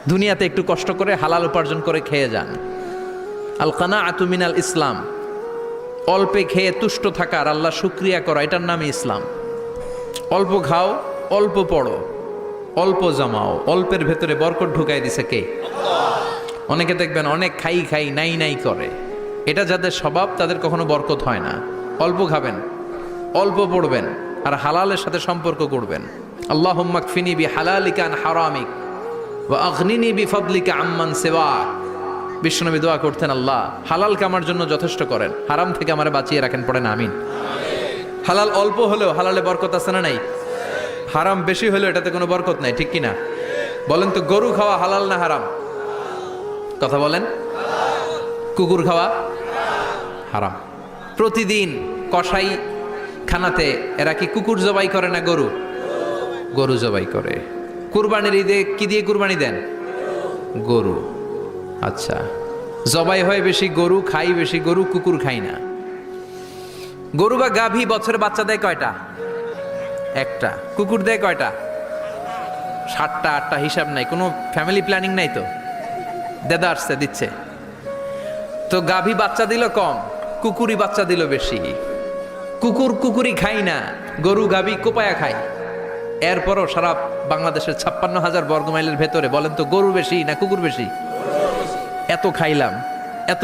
দুনিয়াতে একটু কষ্ট করে হালাল উপার্জন করে খেয়ে যান। আল কানাআতু মিনাল ইসলাম, অল্পে খেয়ে তুষ্ট থাকার, আল্লাহ শুকরিয়া করা, এটার নামই ইসলাম। অল্প খাও, অল্প পড়ো, অল্প জমাও, অল্পের ভেতরে বরকত ঢুকাই দিছে কে? অনেকে দেখবেন অনেক খাই খাই নাই নাই করে, এটা যাদের স্বভাব তাদের কখনো বরকত হয় না। অল্প খাবেন, অল্প পড়বেন, আর হালালের সাথে সম্পর্ক করবেন। আল্লাহুম্মা কফিনি বিহালালিকা আন হারামিক ওয়া আগনিনি বিফাদলিকা আম্মান সিওয়াক। বিশ্বনবী দোয়া করতেন, আল্লাহ হালালকে আমার জন্য যথেষ্ট করেন, হারাম থেকে আমারে বাঁচিয়ে রাখেন। পড়েন আমিন। হালাল অল্প হলেও হালালে বরকত আছে না নাই? হারাম বেশি হলেও এটাতে কোনো বরকত নাই, ঠিক কিনা? বলেন তো, গরু খাওয়া হালাল না হারাম? কথা বলেন। কুকুর খাওয়া হারাম। প্রতিদিন কসাই খানাতে এরা কি কুকুর জবাই করে না গরু? গরু জবাই করে। কুরবানির ঈদে কি দিয়ে কুরবানি দেন? গরু। আচ্ছা, জবাই হয় বেশি গরু, খাই বেশি গরু, কুকুর খাই না। গরু বা গাভী বছরে বাচ্চা দেয় কয়টা? একটা। কুকুর দেয় কয়টা? 7টা 8টা, হিসাব নাই, কোনো ফ্যামিলি প্ল্যানিং নাই তো, দেদা আসছে দিচ্ছে। তো গাভী বাচ্চা দিল কম, কুকুরই বাচ্চা দিল বেশি। কুকুর কুকুরই খাই না, গরু গাভী কোপায়া খায়। এরপরও সারা বাংলাদেশের 56,000 বর্গমাইলের ভেতরে বলেন তো, গরু বেশি না কুকুর বেশি? এত খাইলাম, এত